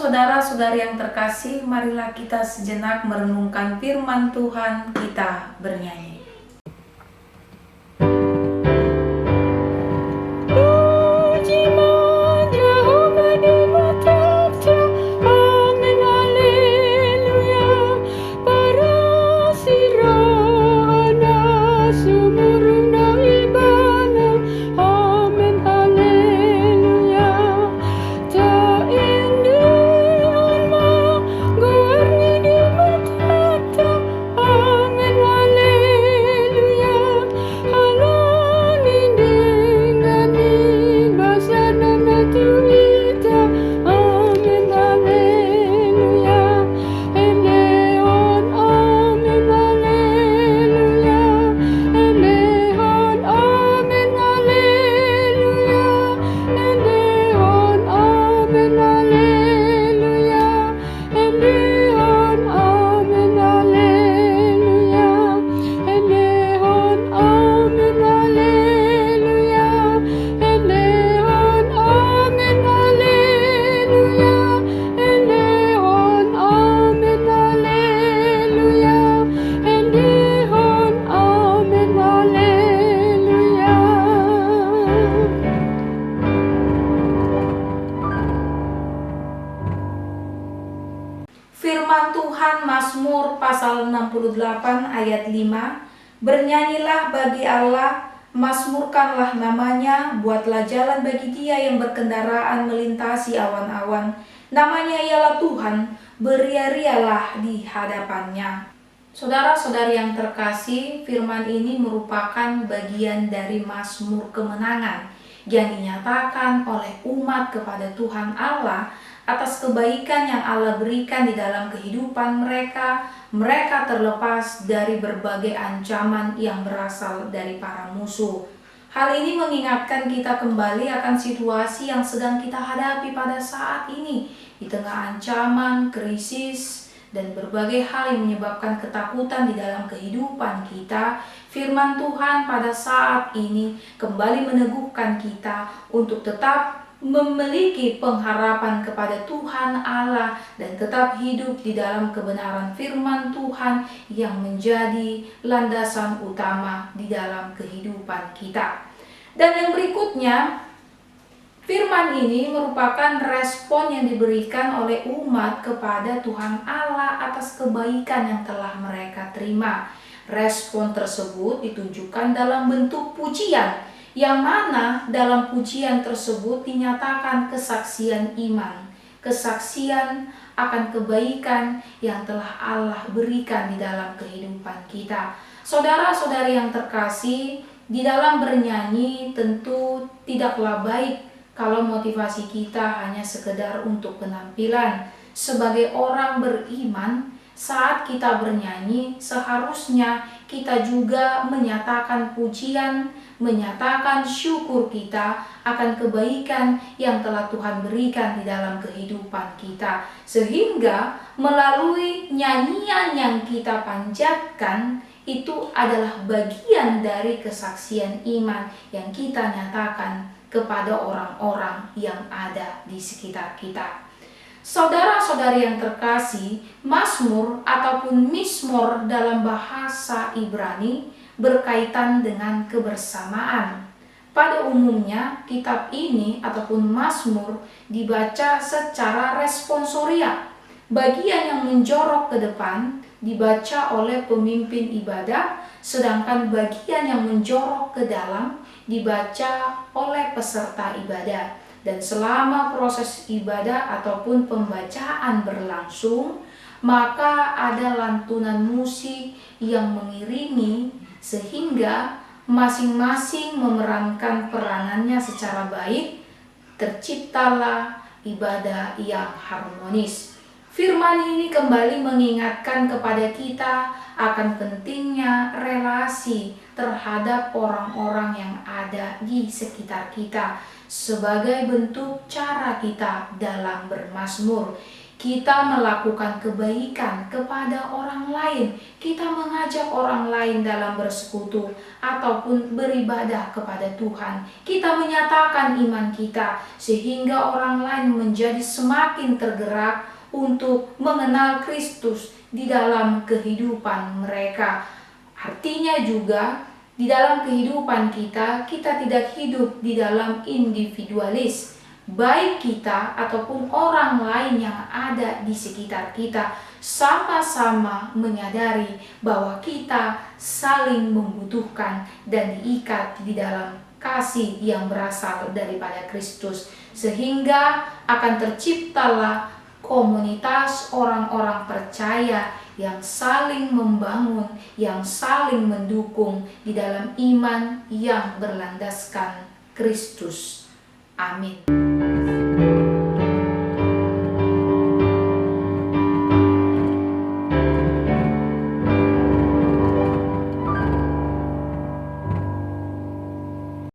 saudara-saudari yang terkasih, marilah kita sejenak merenungkan firman Tuhan, kita bernyanyi. Firman Tuhan Mazmur pasal 68 ayat 5, bernyanyilah bagi Allah, mazmurkanlah namanya, buatlah jalan bagi Dia yang berkendaraan melintasi awan-awan. Namanya ialah Tuhan, beria-rialah di hadapannya. Saudara-saudari yang terkasih, firman ini merupakan bagian dari Mazmur kemenangan yang dinyatakan oleh umat kepada Tuhan Allah atas kebaikan yang Allah berikan di dalam kehidupan mereka. Mereka terlepas dari berbagai ancaman yang berasal dari para musuh. Hal ini mengingatkan kita kembali akan situasi yang sedang kita hadapi pada saat ini. Di tengah ancaman, krisis, dan berbagai hal yang menyebabkan ketakutan di dalam kehidupan kita, firman Tuhan pada saat ini kembali meneguhkan kita untuk tetap memiliki pengharapan kepada Tuhan Allah dan tetap hidup di dalam kebenaran firman Tuhan yang menjadi landasan utama di dalam kehidupan kita. Dan yang berikutnya, firman ini merupakan respon yang diberikan oleh umat kepada Tuhan Allah atas kebaikan yang telah mereka terima. Respon tersebut ditunjukkan dalam bentuk pujian, yang mana dalam pujian tersebut dinyatakan kesaksian iman, kesaksian akan kebaikan yang telah Allah berikan di dalam kehidupan kita. Saudara-saudari yang terkasih, di dalam bernyanyi tentu tidaklah baik kalau motivasi kita hanya sekedar untuk penampilan. Sebagai orang beriman, saat kita bernyanyi, seharusnya kita juga menyatakan pujian, menyatakan syukur kita akan kebaikan yang telah Tuhan berikan di dalam kehidupan kita. Sehingga melalui nyanyian yang kita panjatkan, itu adalah bagian dari kesaksian iman yang kita nyatakan kepada orang-orang yang ada di sekitar kita. Saudara-saudari yang terkasih, Mazmur ataupun Mizmor dalam bahasa Ibrani berkaitan dengan kebersamaan. Pada umumnya, kitab ini ataupun Mazmur dibaca secara responsoria. Bagian yang menjorok ke depan dibaca oleh pemimpin ibadah, sedangkan bagian yang menjorok ke dalam dibaca oleh peserta ibadah. Dan selama proses ibadah ataupun pembacaan berlangsung, maka ada lantunan musik yang mengiringi sehingga masing-masing memerankan peranannya secara baik, terciptalah ibadah yang harmonis. Firman ini kembali mengingatkan kepada kita akan pentingnya relasi terhadap orang-orang yang ada di sekitar kita sebagai bentuk cara kita dalam bermazmur. kita melakukan kebaikan kepada orang lain, kita mengajak orang lain dalam bersekutu ataupun beribadah kepada Tuhan, kita menyatakan iman kita sehingga orang lain menjadi semakin tergerak untuk mengenal Kristus di dalam kehidupan mereka. Artinya juga di dalam kehidupan kita tidak hidup di dalam individualis, baik kita ataupun orang lain yang ada di sekitar kita sama-sama menyadari bahwa kita saling membutuhkan dan diikat di dalam kasih yang berasal daripada Kristus, sehingga akan terciptalah komunitas orang-orang percaya yang saling membangun, yang saling mendukung di dalam iman yang berlandaskan Kristus. Amin.